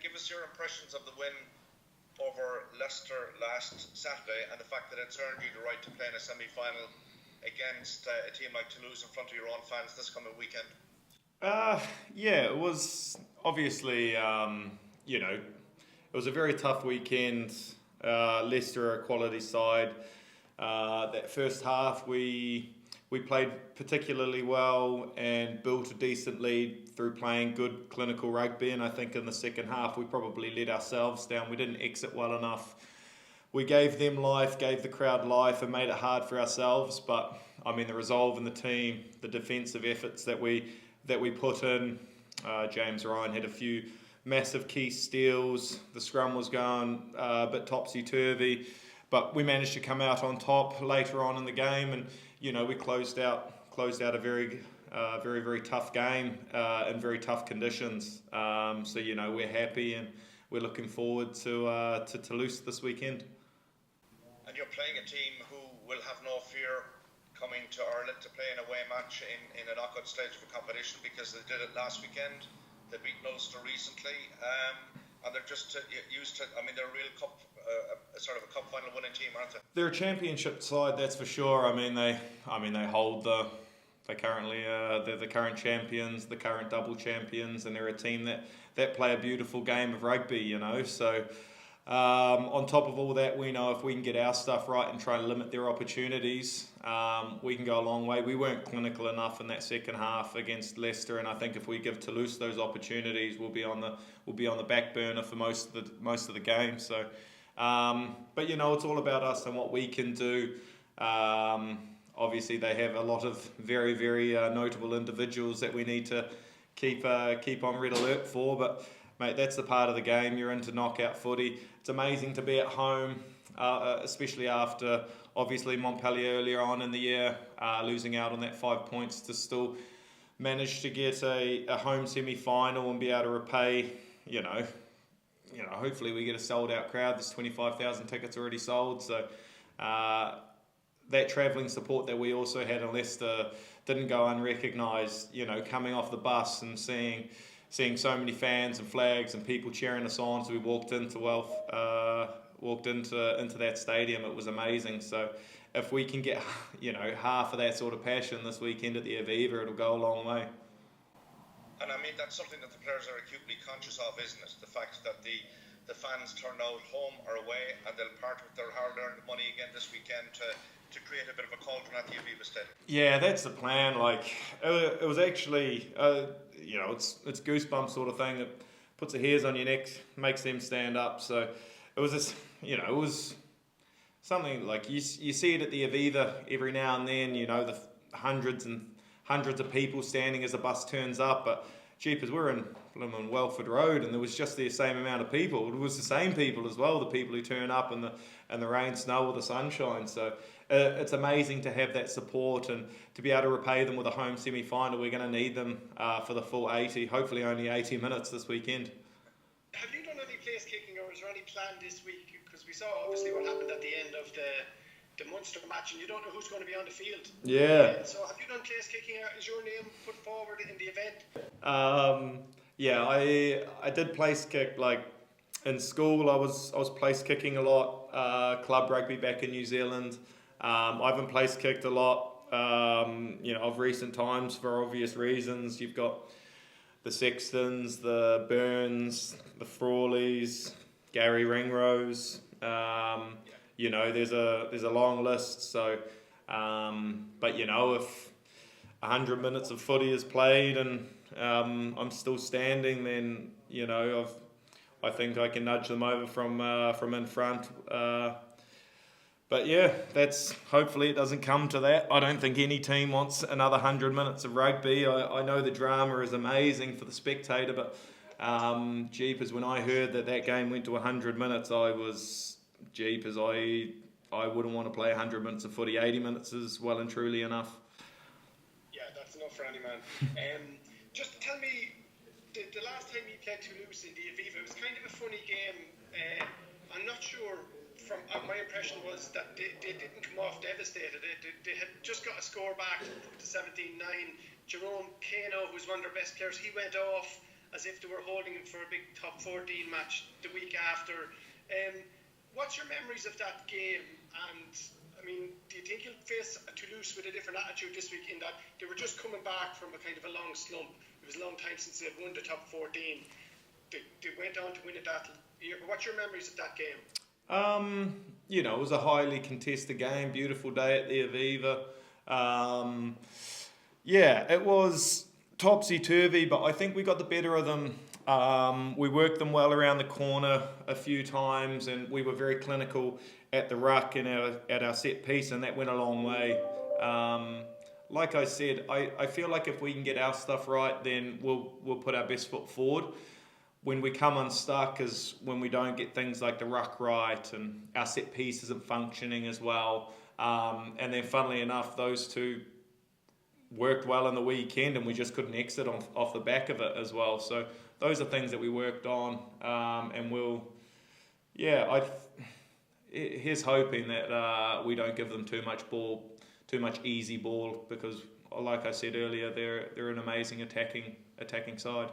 give us your impressions of the win over Leicester last Saturday and the fact that it's earned you the right to play in a semi-final against a team like Toulouse in front of your own fans this coming weekend. Yeah, it was obviously, it was a very tough weekend. Leicester are a quality side. That first half we played particularly well and built a decent lead through playing good clinical rugby, and I think in the second half we probably let ourselves down. We didn't exit well enough. We gave them life, gave the crowd life, and made it hard for ourselves. But I mean, the resolve in the team, the defensive efforts that we put in. James Lowe had a few massive key steals. The scrum was going a bit topsy-turvy, but we managed to come out on top later on in the game, and we closed out a very very tough game in very tough conditions. So we're happy and we're looking forward to Toulouse this weekend. And you're playing a team who will have no fear coming to Ireland to play an away match in a knockout stage of a competition, because they did it last weekend. They beat Leinster recently, and they're just used to. I mean, they're a real cup, sort of a cup final winning team, aren't they? They're a championship side, that's for sure. I mean, they hold they're the current champions, the current double champions, and they're a team that play a beautiful game of rugby. So. On top of all that, we know if we can get our stuff right and try and limit their opportunities, we can go a long way. We weren't clinical enough in that second half against Leicester, and I think if we give Toulouse those opportunities, we'll be on the back burner for most of the game. So, but it's all about us and what we can do. Obviously, they have a lot of very very notable individuals that we need to keep on red alert for, but. Mate, that's the part of the game. You're into knockout footy. It's amazing to be at home, especially after, obviously, Montpellier earlier on in the year, losing out on that 5 points, to still manage to get a home semi-final and be able to repay, hopefully we get a sold-out crowd. There's 25,000 tickets already sold. So that travelling support that we also had in Leicester didn't go unrecognised. Coming off the bus and seeing so many fans and flags and people cheering us on as we walked into that stadium, it was amazing. So if we can get half of that sort of passion this weekend at the Aviva, it'll go a long way. And I mean, that's something that the players are acutely conscious of, isn't it? The fact that the fans turn out home or away, and they'll part with their hard-earned money again this weekend to create a bit of a cauldron at the Aviva Stadium. Yeah, that's the plan. Like, it was actually, it's goosebumps sort of thing. It puts the hairs on your neck, makes them stand up. So it was this, it was something like you see it at the Aviva every now and then. The hundreds and hundreds of people standing as the bus turns up. But jeepers, we're in Welford Road, and there was just the same amount of people. It was the same people as well, the people who turn up in the rain, snow, or the sunshine. So it's amazing to have that support and to be able to repay them with a home semi-final. We're going to need them for the full 80, hopefully only 80 minutes this weekend. Have you done any place kicking, or is there any plan this week? Because we saw obviously what happened at the end of the Munster match, and you don't know who's going to be on the field. Yeah. So have you done place kicking? Is your name put forward in the event? Yeah, I did place kick. Like in school, I was place kicking a lot. Club rugby back in New Zealand. I haven't place kicked a lot. Of recent times for obvious reasons. You've got the Sextons, the Burns, the Frawleys, Gary Ringrose. There's a long list. So, but if 100 minutes of footy is played and I'm still standing, then I think I can nudge them over from in front. But yeah, hopefully it doesn't come to that. I don't think any team wants another 100 minutes of rugby. I know the drama is amazing for the spectator, but jeepers, when I heard that game went to 100 minutes, I wouldn't want to play 100 minutes of footy. 80 minutes is well and truly enough. Yeah, that's enough for any man. Just tell me, the last time you played Toulouse in the Aviva, it was kind of a funny game. I'm not sure. My impression was that they didn't come off devastated. They had just got a score back to 17-9. Jerome Kano, who's one of their best players, he went off, as if they were holding him for a big top 14 match the week after. What's your memories of that game? And I mean, do you think you'll face a Toulouse with a different attitude this week, in that they were just coming back from a kind of a long slump? It was a long time since they had won the top 14. They went on to win it that year. What's your memories of that game? You know, it was a highly contested game, beautiful day at the Aviva. Yeah, it was topsy-turvy, but I think we got the better of them. We worked them well around the corner a few times, and we were very clinical at the ruck and at our set piece, and that went a long way. Like I said, I feel like if we can get our stuff right, then we'll put our best foot forward. When we come unstuck is when we don't get things like the ruck right, and our set piece isn't functioning as well. And then funnily enough, those two worked well in the weekend, and we just couldn't exit off the back of it as well. So those are things that we worked on, and here's hoping that we don't give them too much easy ball, because like I said earlier, they're an amazing attacking side.